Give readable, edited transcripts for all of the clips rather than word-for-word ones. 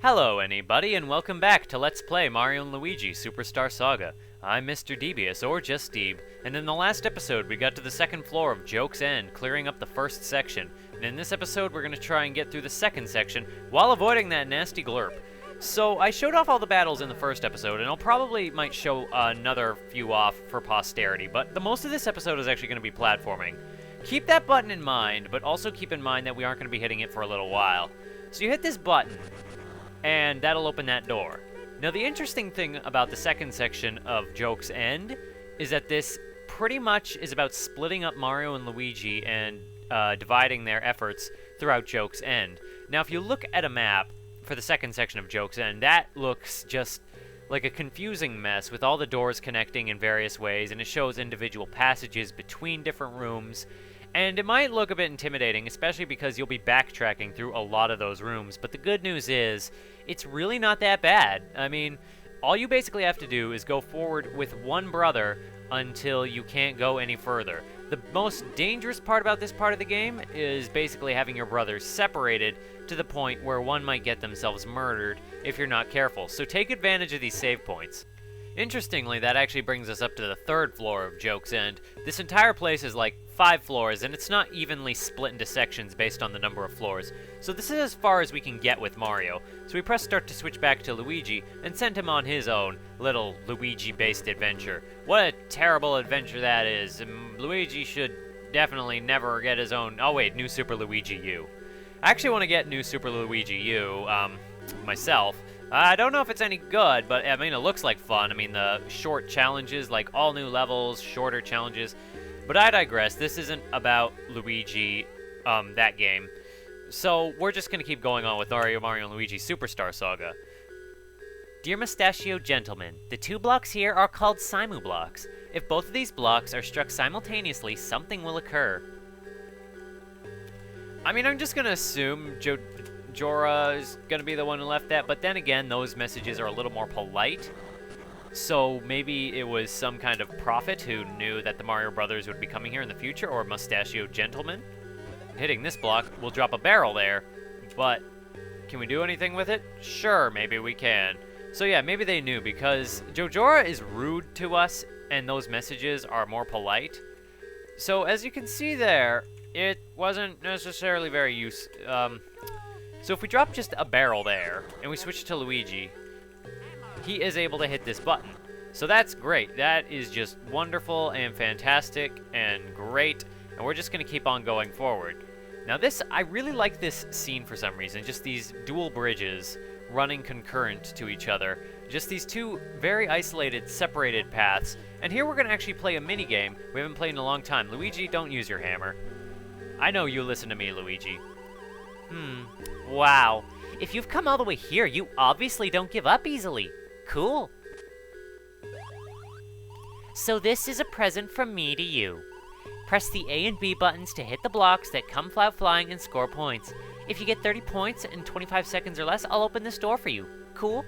Hello anybody, and welcome back to Let's Play Mario & Luigi Superstar Saga. I'm Mr. Devious, or just Deeb, and in the last episode we got to the second floor of Joke's End, clearing up the first section. And in this episode we're going to try and get through the second section, while avoiding that nasty glurp. So I showed off all the battles in the first episode, and I'll probably might show another few off for posterity, but the most of this episode is actually going to be platforming. Keep that button in mind, but also keep in mind that we aren't going to be hitting it for a little while. So you hit this button, and that'll open that door. Now the interesting thing about the second section of Joke's End is that this pretty much is about splitting up Mario and Luigi and dividing their efforts throughout Joke's End. Now if you look at a map for the second section of Joke's End, that looks just like a confusing mess with all the doors connecting in various ways, and it shows individual passages between different rooms. And it might look a bit intimidating, especially because you'll be backtracking through a lot of those rooms, but the good news is, it's really not that bad. I mean, all you basically have to do is go forward with one brother until you can't go any further. The most dangerous part about this part of the game is basically having your brothers separated to the point where one might get themselves murdered if you're not careful, so take advantage of these save points. Interestingly, that actually brings us up to the third floor of Joke's End. This entire place is like 5 floors, and it's not evenly split into sections based on the number of floors. So this is as far as we can get with Mario. So we press start to switch back to Luigi, and send him on his own little Luigi-based adventure. What a terrible adventure that is. Luigi should definitely never get his own... Oh wait, New Super Luigi U. I actually want to get New Super Luigi U, myself. I don't know if it's any good, but I mean, it looks like fun. I mean, the short challenges, like all new levels, shorter challenges. But I digress. This isn't about Luigi, that game. So we're just going to keep going on with Mario & Luigi Superstar Saga. Dear Mustachio Gentlemen, the 2 blocks here are called Simu blocks. If both of these blocks are struck simultaneously, something will occur. I mean, I'm just going to assume Jorah is going to be the one who left that, but then again, those messages are a little more polite. So maybe it was some kind of prophet who knew that the Mario Brothers would be coming here in the future, or Mustachio Gentleman. Hitting this block will drop a barrel there, but can we do anything with it? Sure, maybe we can. So yeah, maybe they knew, because Jorah is rude to us, and those messages are more polite. So as you can see there, it wasn't necessarily very useful. So if we drop just a barrel there, and we switch to Luigi, he is able to hit this button. So that's great. That is just wonderful and fantastic and great, and we're just going to keep on going forward. Now this, I really like this scene for some reason, just these dual bridges running concurrent to each other. Just these 2 very isolated, separated paths. And here we're going to actually play a mini game we haven't played in a long time. Luigi, don't use your hammer. I know you listen to me, Luigi. Wow. If you've come all the way here, you obviously don't give up easily. Cool. So this is a present from me to you. Press the A and B buttons to hit the blocks that come out flying and score points. If you get 30 points in 25 seconds or less, I'll open this door for you. Cool?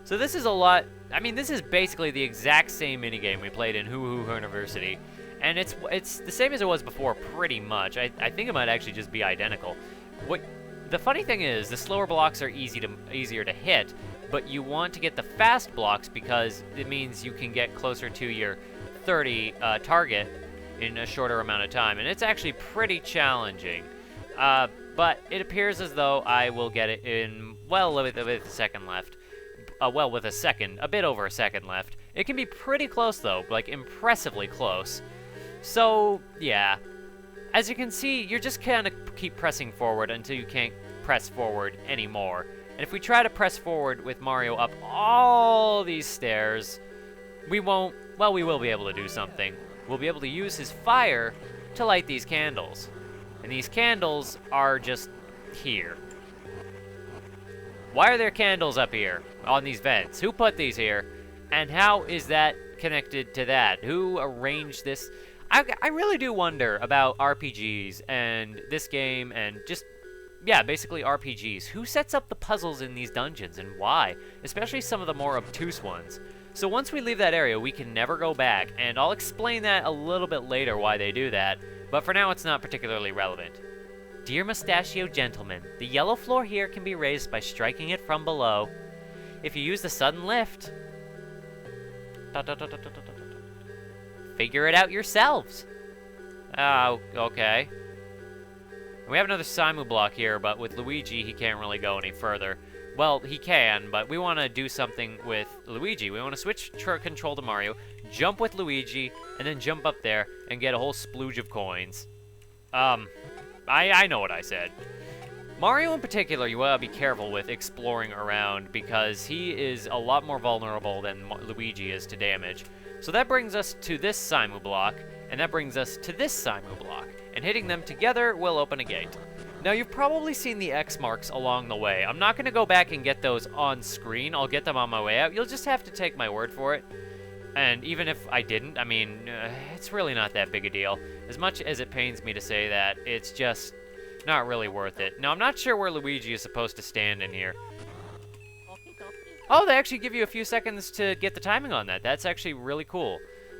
So this is a lot... I mean, this is basically the exact same minigame we played in Hoo Hoo University. And it's the same as it was before, pretty much. I think it might actually just be identical. The funny thing is, the slower blocks are easier to hit, but you want to get the fast blocks because it means you can get closer to your 30 target in a shorter amount of time, and it's actually pretty challenging. But it appears as though I will get it in, well, with a second left. A bit over a second left. It can be pretty close though, like impressively close. So, yeah. As you can see, you're just kind of keep pressing forward until you can't press forward anymore. And if we try to press forward with Mario up all these stairs, we won't, well, we will be able to do something. We'll be able to use his fire to light these candles. And these candles are just here. Why are there candles up here on these vents? Who put these here? And how is that connected to that? Who arranged this? I really do wonder about RPGs and this game and just, yeah, basically RPGs. Who sets up the puzzles in these dungeons and why? Especially some of the more obtuse ones. So once we leave that area, we can never go back, and I'll explain that a little bit later why they do that, but for now it's not particularly relevant. Dear Mustachio Gentleman, the yellow floor here can be raised by striking it from below. If you use the sudden lift... Figure it out yourselves. Okay. We have another Simu block here, but with Luigi, he can't really go any further. Well, he can, but we want to do something with Luigi. We want to switch control to Mario, jump with Luigi, and then jump up there and get a whole splooge of coins. I know what I said. Mario in particular, you want to be careful with exploring around because he is a lot more vulnerable than Luigi is to damage. So that brings us to this Simu block, and that brings us to this Simu block. And hitting them together will open a gate. Now, you've probably seen the X marks along the way. I'm not going to go back and get those on screen. I'll get them on my way out. You'll just have to take my word for it. And even if I didn't, I mean, it's really not that big a deal. As much as it pains me to say that, it's just not really worth it. Now, I'm not sure where Luigi is supposed to stand in here. Oh, they actually give you a few seconds to get the timing on that. That's actually really cool.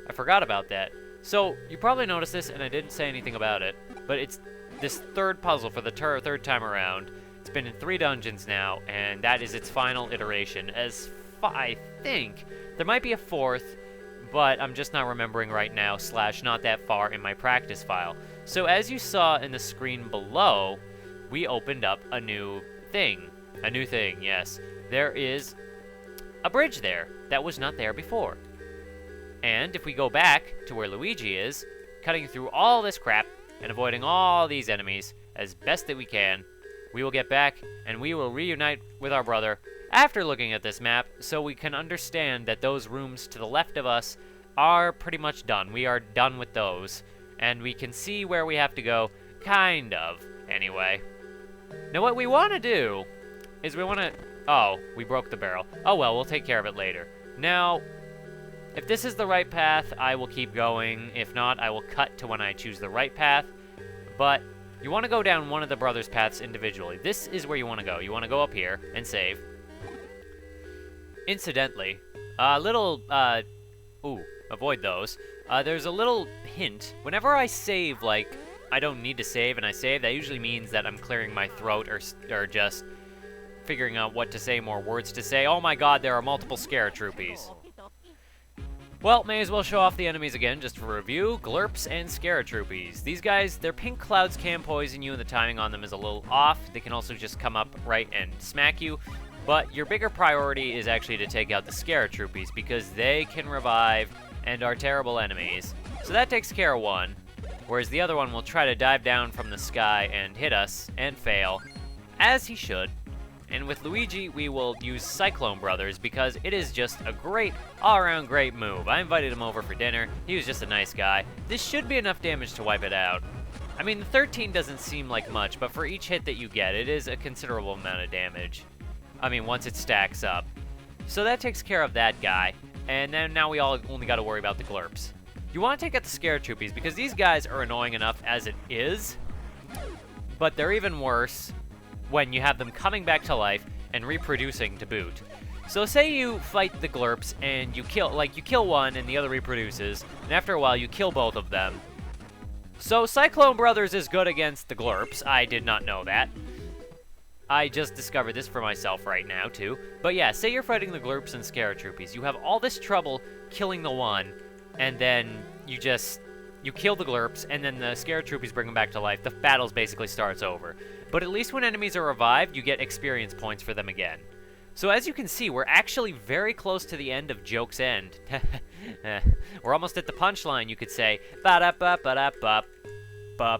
I forgot about that. So, you probably noticed this, and I didn't say anything about it, but it's this third puzzle for the third time around. It's been in 3 dungeons now, and that is its final iteration. I think there might be a 4th, but I'm just not remembering right now, / not that far in my practice file. So as you saw in the screen below, we opened up a new thing. A new thing, yes. There is a bridge there that was not there before. And if we go back to where Luigi is, cutting through all this crap and avoiding all these enemies as best that we can, we will get back and we will reunite with our brother after looking at this map so we can understand that those rooms to the left of us are pretty much done. We are done with those. And we can see where we have to go, kind of, anyway. Now what we want to do is we want to... Oh, we broke the barrel. Oh well, we'll take care of it later. Now, if this is the right path, I will keep going. If not, I will cut to when I choose the right path. But you want to go down one of the brothers' paths individually. This is where you want to go. You want to go up here and save. Incidentally, avoid those. There's a little hint. Whenever I save, like, I don't need to save and I save, that usually means that I'm clearing my throat or just figuring out what to say, more words to say. Oh my god, there are multiple scare troopies. Well, may as well show off the enemies again, just for review. Glurps and Scaratroopies. These guys, their pink clouds can poison you, and the timing on them is a little off. They can also just come up right and smack you. But your bigger priority is actually to take out the Scaratroopies, because they can revive and are terrible enemies. So that takes care of one, whereas the other one will try to dive down from the sky and hit us, and fail, as he should. And with Luigi, we will use Cyclone Brothers because it is just a great, all-around great move. I invited him over for dinner. He was just a nice guy. This should be enough damage to wipe it out. I mean, the 13 doesn't seem like much, but for each hit that you get, it is a considerable amount of damage. I mean, once it stacks up. So that takes care of that guy. And then now we all only got to worry about the Glurps. You want to take out the Scaratroopies because these guys are annoying enough as it is, but they're even worse when you have them coming back to life and reproducing to boot. So say you fight the Glurps and you kill one and the other reproduces, and after a while you kill both of them. So Cyclone Brothers is good against the Glurps. I did not know that. I just discovered this for myself right now too. But yeah, say you're fighting the Glurps and Scaratroopies. You have all this trouble killing the one, and then you kill the Glurps, and then the Scaratroopies bring them back to life. The battle basically starts over. But at least when enemies are revived, you get experience points for them again. So as you can see, we're actually very close to the end of Joke's End. We're almost at the punchline, you could say. Ba-da-ba-ba-da-ba-ba.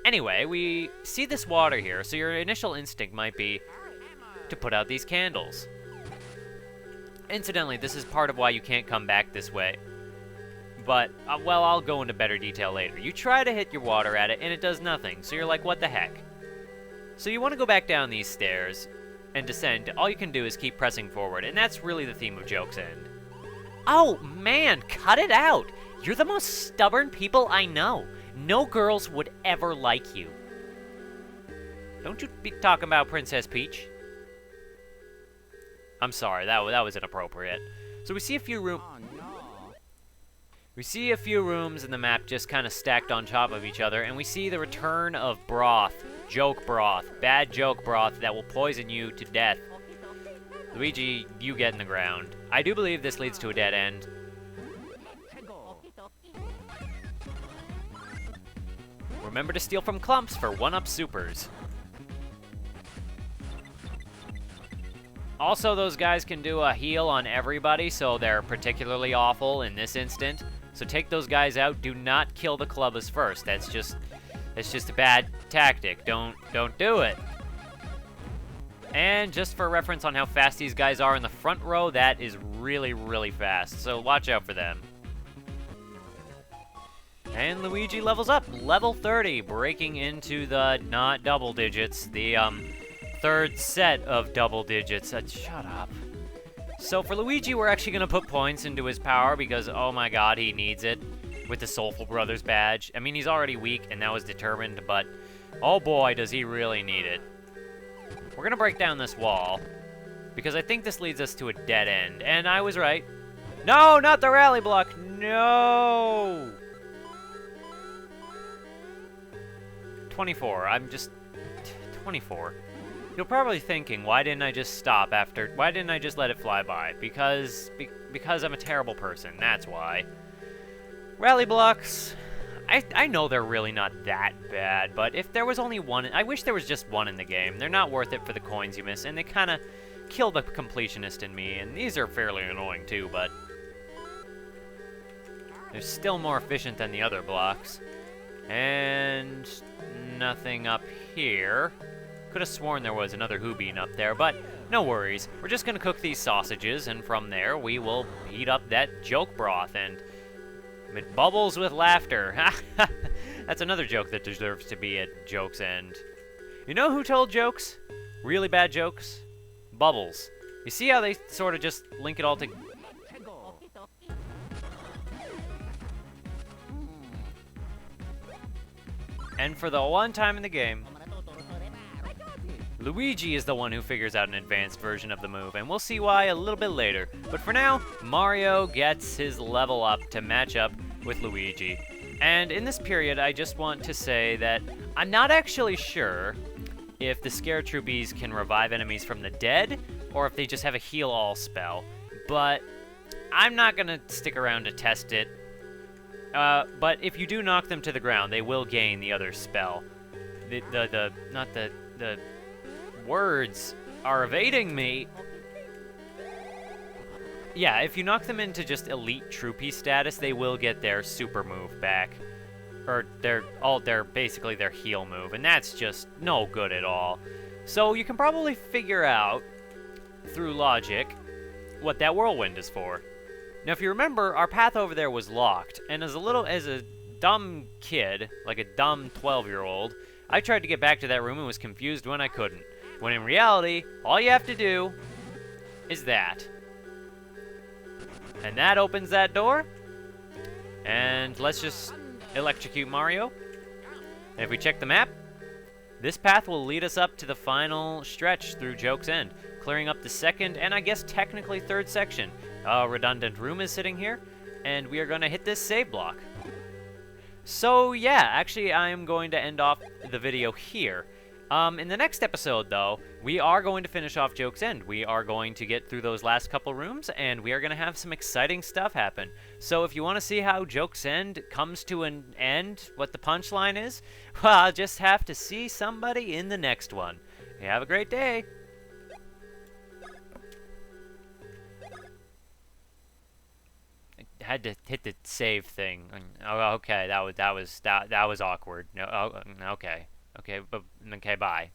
Anyway, we see this water here, so your initial instinct might be to put out these candles. Incidentally, this is part of why you can't come back this way. But, well, I'll go into better detail later. You try to hit your water at it, and it does nothing, so you're like, what the heck? So you want to go back down these stairs and descend. All you can do is keep pressing forward, and that's really the theme of Joke's End. Oh, man, cut it out! You're the most stubborn people I know. No girls would ever like you. Don't you be talking about Princess Peach. I'm sorry, that was inappropriate. So we see a few rooms... We see a few rooms in the map just kind of stacked on top of each other, and we see the return of broth. Joke broth. Bad joke broth that will poison you to death. Luigi, you get in the ground. I do believe this leads to a dead end. Remember to steal from clumps for 1-up supers. Also, those guys can do a heal on everybody, so they're particularly awful in this instant. So take those guys out. Do not kill the clubbers first. That's just a bad tactic. Don't do it. And just for reference on how fast these guys are in the front row, that is really, really fast. So watch out for them. And Luigi levels up. Level 30, breaking into the not double digits. The third set of double digits. Shut up. So for Luigi, we're actually going to put points into his power because, oh my god, he needs it with the Soulful Brothers badge. I mean, he's already weak and that was determined, but oh boy, does he really need it. We're going to break down this wall because I think this leads us to a dead end. And I was right. No, not the rally block. No! 24. I'm just... 24. You're probably thinking, why didn't I just stop after... Why didn't I just let it fly by? Because I'm a terrible person. That's why. Rally blocks... I know they're really not that bad, but if there was only one... I wish there was just one in the game. They're not worth it for the coins you miss, and they kind of kill the completionist in me, and these are fairly annoying too, but... they're still more efficient than the other blocks. And... nothing up here. Could have sworn there was another Hoobine up there, but no worries. We're just going to cook these sausages, and from there we will heat up that joke broth, and it bubbles with laughter. That's another joke that deserves to be at Joke's End. You know who told jokes? Really bad jokes? Bubbles. You see how they sort of just link it all together? And for the one time in the game, Luigi is the one who figures out an advanced version of the move, and we'll see why a little bit later. But for now, Mario gets his level up to match up with Luigi. And in this period, I just want to say that I'm not actually sure if the Scare Troopies can revive enemies from the dead, or if they just have a heal all spell. But I'm not gonna stick around to test it. But if you do knock them to the ground, they will gain the other spell. The words are evading me. Yeah, if you knock them into just elite troopy status, they will get their super move back. Or basically their heal move, and that's just no good at all. So you can probably figure out, through logic, what that whirlwind is for. Now, if you remember, our path over there was locked, and as a dumb kid, like a dumb 12-year-old, I tried to get back to that room and was confused when I couldn't. When in reality, all you have to do is that. And that opens that door. And let's just electrocute Mario. And if we check the map, this path will lead us up to the final stretch through Joke's End, clearing up the second and I guess technically third section. A redundant room is sitting here, and we are going to hit this save block. So yeah, actually I am going to end off the video here. In the next episode, though, we are going to finish off Joke's End. We are going to get through those last couple rooms, and we are going to have some exciting stuff happen. So if you want to see how Joke's End comes to an end, what the punchline is, well, I'll just have to see somebody in the next one. You have a great day. I had to hit the save thing. Oh, okay, that was awkward. No, okay. Okay, bye.